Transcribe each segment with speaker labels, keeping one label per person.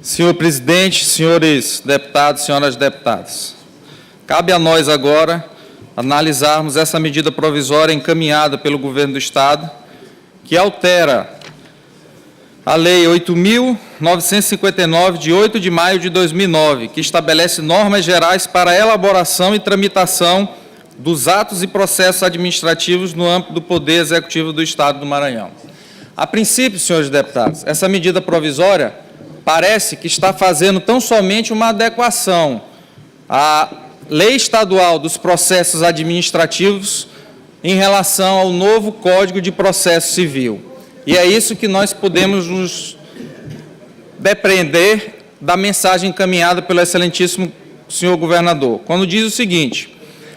Speaker 1: Senhor presidente, senhores deputados, senhoras deputadas, cabe a nós agora analisarmos essa medida provisória encaminhada pelo Governo do Estado, que altera a Lei 8.959, de 8 de maio de 2009, que estabelece normas gerais para a elaboração e tramitação dos atos e processos administrativos no âmbito do Poder Executivo do Estado do Maranhão. A princípio, senhores deputados, essa medida provisória parece que está fazendo tão somente uma adequação à Lei Estadual dos Processos Administrativos em relação ao novo Código de Processo Civil. E é isso que nós podemos nos depreender da mensagem encaminhada pelo excelentíssimo senhor governador, quando diz o seguinte: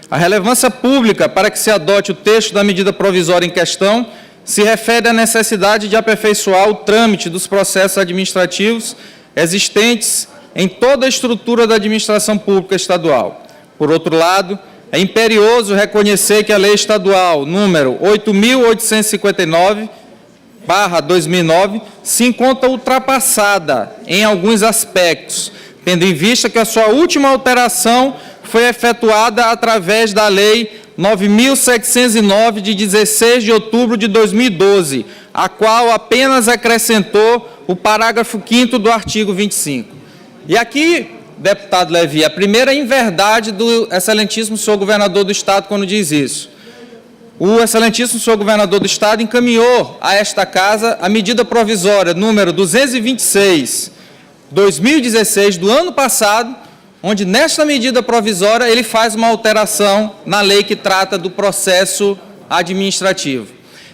Speaker 1: a relevância pública para que se adote o texto da medida provisória em questão se refere à necessidade de aperfeiçoar o trâmite dos processos administrativos existentes em toda a estrutura da administração pública estadual. Por outro lado, é imperioso reconhecer que a Lei Estadual número 8.859/2009 se encontra ultrapassada em alguns aspectos, tendo em vista que a sua última alteração foi efetuada através da Lei 9.709, de 16 de outubro de 2012, a qual apenas acrescentou o parágrafo 5º do artigo 25. E aqui, deputado Levi, a primeira inverdade do excelentíssimo senhor governador do Estado quando diz isso. O excelentíssimo senhor governador do Estado encaminhou a esta casa a medida provisória número 226/2016 do ano passado, onde nesta medida provisória ele faz uma alteração na lei que trata do processo administrativo.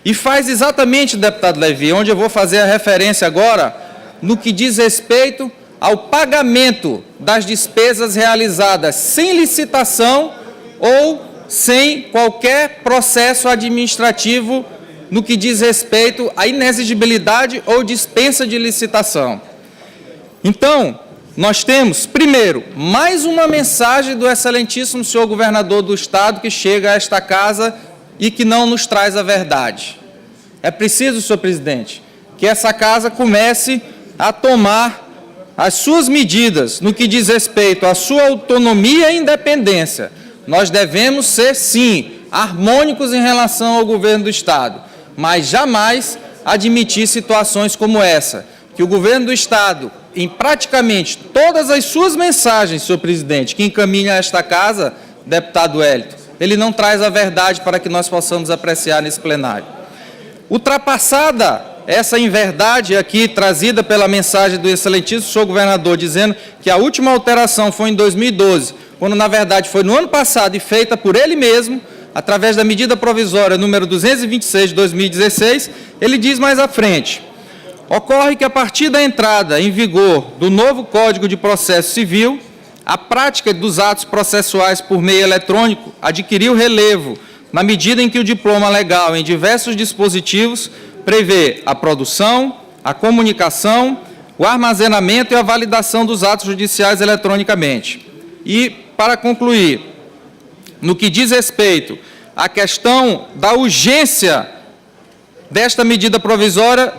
Speaker 1: E faz exatamente, deputado Levi, onde eu vou fazer a referência agora, no que diz respeito ao pagamento das despesas realizadas sem licitação ou sem qualquer processo administrativo no que diz respeito à inexigibilidade ou dispensa de licitação. Então, nós temos, primeiro, mais uma mensagem do excelentíssimo senhor governador do Estado que chega a esta casa e que não nos traz a verdade. É preciso, senhor presidente, que essa casa comece a tomar as suas medidas no que diz respeito à sua autonomia e independência. Nós devemos ser, sim, harmônicos em relação ao governo do Estado, mas jamais admitir situações como essa, que o governo do Estado, em praticamente todas as suas mensagens, senhor presidente, que encaminha a esta casa, deputado Hélito, ele não traz a verdade para que nós possamos apreciar nesse plenário. Ultrapassada essa inverdade aqui trazida pela mensagem do excelentíssimo senhor governador, dizendo que a última alteração foi em 2012, quando na verdade foi no ano passado e feita por ele mesmo, através da medida provisória número 226 de 2016, ele diz mais à frente: ocorre que a partir da entrada em vigor do novo Código de Processo Civil, a prática dos atos processuais por meio eletrônico adquiriu relevo na medida em que o diploma legal em diversos dispositivos prevê a produção, a comunicação, o armazenamento e a validação dos atos judiciais eletronicamente. E, para concluir, no que diz respeito à questão da urgência desta medida provisória,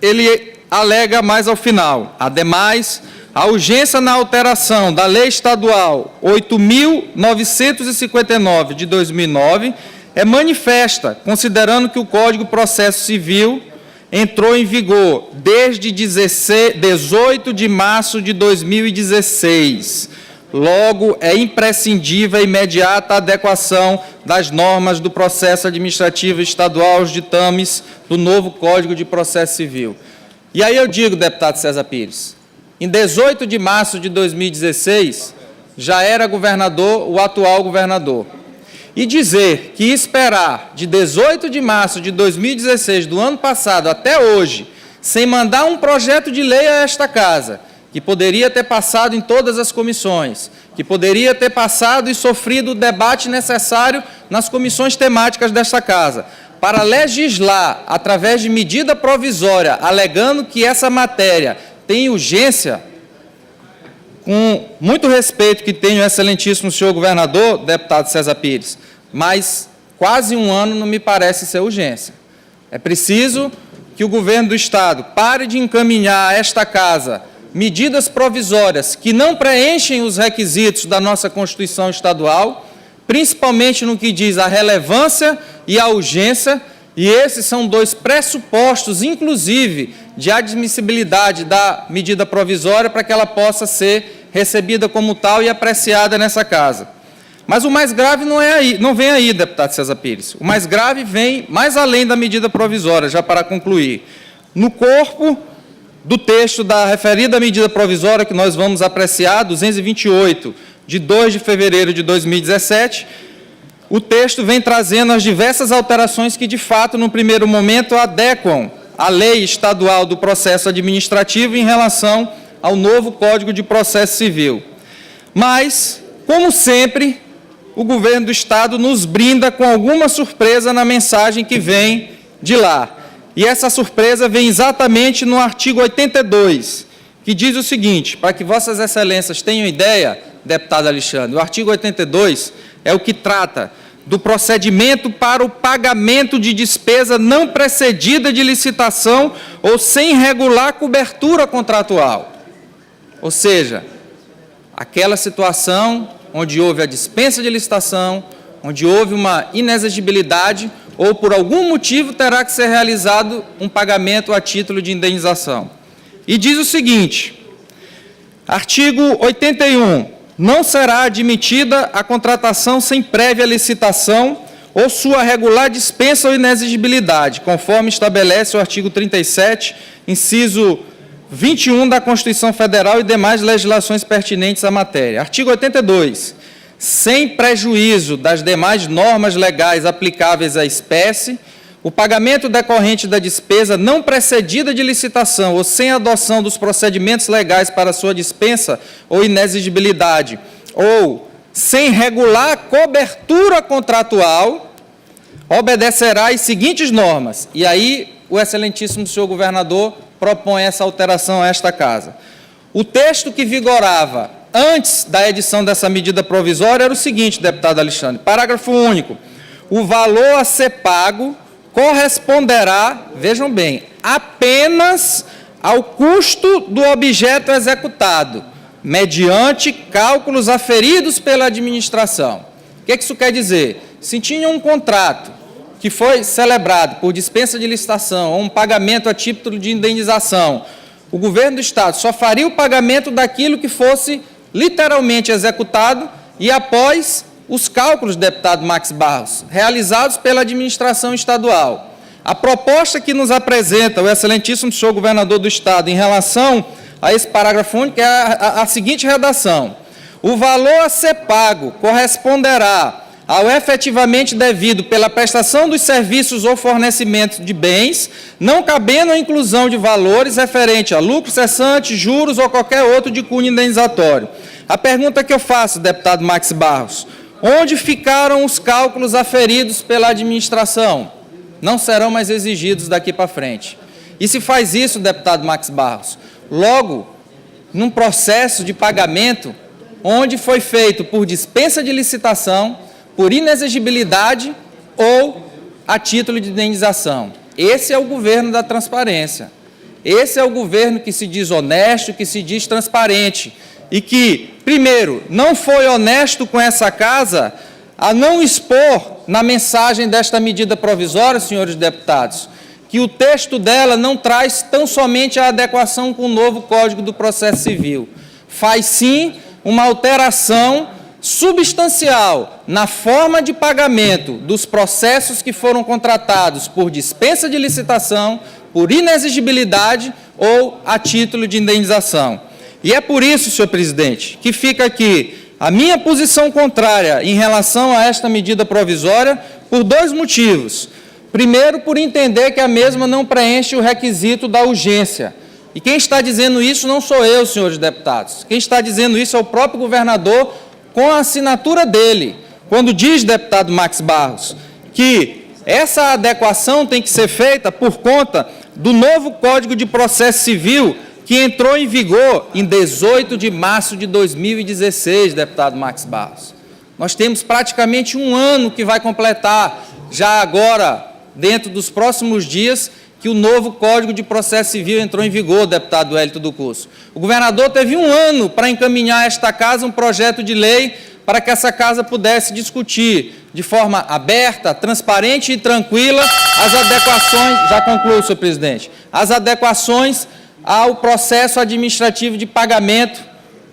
Speaker 1: ele alega mais ao final: ademais, a urgência na alteração da Lei Estadual 8.959 de 2009 é manifesta, considerando que o Código de Processo Civil entrou em vigor desde 18 de março de 2016. Logo, é imprescindível a imediata adequação das normas do processo administrativo estadual aos ditames do novo Código de Processo Civil. E aí eu digo, deputado César Pires, em 18 de março de 2016, já era governador o atual governador. E dizer que esperar de 18 de março de 2016, do ano passado, até hoje, sem mandar um projeto de lei a esta casa, que poderia ter passado em todas as comissões, que poderia ter passado e sofrido o debate necessário nas comissões temáticas desta casa, para legislar através de medida provisória, alegando que essa matéria tem urgência, com muito respeito que tenho ao excelentíssimo senhor governador, deputado César Pires, mas quase um ano não me parece ser urgência. É preciso que o governo do Estado pare de encaminhar a esta casa medidas provisórias que não preenchem os requisitos da nossa Constituição Estadual, principalmente no que diz a relevância e a urgência, e esses são dois pressupostos, inclusive, de admissibilidade da medida provisória para que ela possa ser recebida como tal e apreciada nessa casa. Mas o mais grave não vem aí, deputado César Pires. O mais grave vem mais além da medida provisória, já para concluir. No corpo do texto da referida medida provisória que nós vamos apreciar, 228, de 2 de fevereiro de 2017, o texto vem trazendo as diversas alterações que, de fato, no primeiro momento, adequam a lei estadual do processo administrativo em relação ao novo Código de Processo Civil. Mas, como sempre, o governo do Estado nos brinda com alguma surpresa na mensagem que vem de lá. E essa surpresa vem exatamente no artigo 82, que diz o seguinte, para que vossas excelências tenham ideia, deputado Alexandre, o artigo 82 é o que trata do procedimento para o pagamento de despesa não precedida de licitação ou sem regular cobertura contratual. Ou seja, aquela situação onde houve a dispensa de licitação, onde houve uma inexigibilidade ou por algum motivo terá que ser realizado um pagamento a título de indenização. E diz o seguinte, artigo 81, não será admitida a contratação sem prévia licitação ou sua regular dispensa ou inexigibilidade, conforme estabelece o artigo 37, inciso 21 da Constituição Federal e demais legislações pertinentes à matéria. Artigo 82. Sem prejuízo das demais normas legais aplicáveis à espécie, o pagamento decorrente da despesa não precedida de licitação ou sem adoção dos procedimentos legais para sua dispensa ou inexigibilidade, ou sem regular cobertura contratual, obedecerá às seguintes normas. E aí, o excelentíssimo senhor governador propõe essa alteração a esta casa. O texto que vigorava antes da edição dessa medida provisória era o seguinte, deputado Alexandre, parágrafo único, o valor a ser pago corresponderá, vejam bem, apenas ao custo do objeto executado, mediante cálculos aferidos pela administração. O que isso quer dizer? Se tinha um contrato que foi celebrado por dispensa de licitação ou um pagamento a título de indenização, o governo do Estado só faria o pagamento daquilo que fosse literalmente executado e após os cálculos, deputado Max Barros, realizados pela administração estadual. A proposta que nos apresenta o excelentíssimo senhor governador do Estado em relação a esse parágrafo único é a seguinte redação. O valor a ser pago corresponderá ao efetivamente devido pela prestação dos serviços ou fornecimento de bens, não cabendo a inclusão de valores referente a lucro cessante, juros ou qualquer outro de cunho indenizatório. A pergunta que eu faço, deputado Max Barros, onde ficaram os cálculos aferidos pela administração? Não serão mais exigidos daqui para frente. E se faz isso, deputado Max Barros, logo num processo de pagamento onde foi feito por dispensa de licitação, por inexigibilidade ou a título de indenização. Esse é o governo da transparência. Esse é o governo que se diz honesto, que se diz transparente e que, primeiro, não foi honesto com essa casa a não expor na mensagem desta medida provisória, senhores deputados, que o texto dela não traz tão somente a adequação com o novo Código do Processo Civil. Faz, sim, uma alteração substancial na forma de pagamento dos processos que foram contratados por dispensa de licitação, por inexigibilidade ou a título de indenização. E é por isso, senhor presidente, que fica aqui a minha posição contrária em relação a esta medida provisória por dois motivos. Primeiro, por entender que a mesma não preenche o requisito da urgência. E quem está dizendo isso não sou eu, senhores deputados. Quem está dizendo isso é o próprio governador com a assinatura dele, quando diz, deputado Max Barros, que essa adequação tem que ser feita por conta do novo Código de Processo Civil, que entrou em vigor em 18 de março de 2016, deputado Max Barros. Nós temos praticamente um ano que vai completar, já agora, dentro dos próximos dias, que o novo Código de Processo Civil entrou em vigor, deputado Wellington do Curso. O governador teve 1 ano para encaminhar a esta casa um projeto de lei para que essa casa pudesse discutir de forma aberta, transparente e tranquila as adequações, já concluo, senhor presidente, as adequações ao processo administrativo de pagamento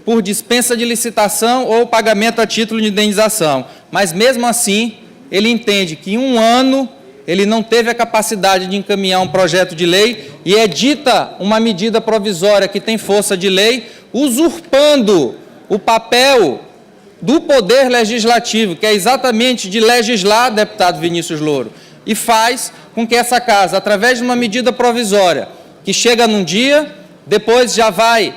Speaker 1: por dispensa de licitação ou pagamento a título de indenização. Mas, mesmo assim, ele entende que em 1 ano ele não teve a capacidade de encaminhar um projeto de lei e edita uma medida provisória que tem força de lei, usurpando o papel do Poder Legislativo, que é exatamente de legislar, deputado Vinícius Louro, e faz com que essa casa, através de uma medida provisória, que chega num dia, depois já vai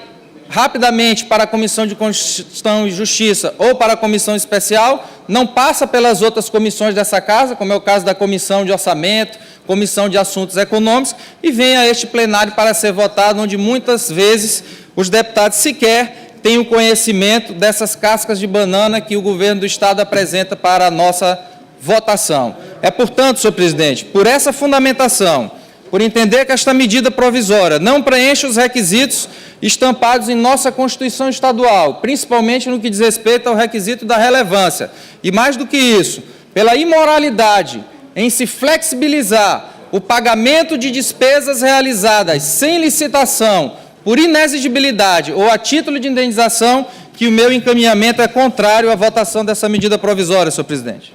Speaker 1: rapidamente para a Comissão de Constituição e Justiça ou para a Comissão Especial, não passa pelas outras comissões dessa casa, como é o caso da Comissão de Orçamento, Comissão de Assuntos Econômicos, e vem a este plenário para ser votado, onde muitas vezes os deputados sequer têm o conhecimento dessas cascas de banana que o governo do Estado apresenta para a nossa votação. É, portanto, senhor presidente, por essa fundamentação, por entender que esta medida provisória não preenche os requisitos estampados em nossa Constituição Estadual, principalmente no que diz respeito ao requisito da relevância. E mais do que isso, pela imoralidade em se flexibilizar o pagamento de despesas realizadas sem licitação, por inexigibilidade ou a título de indenização, que o meu encaminhamento é contrário à votação dessa medida provisória, senhor presidente.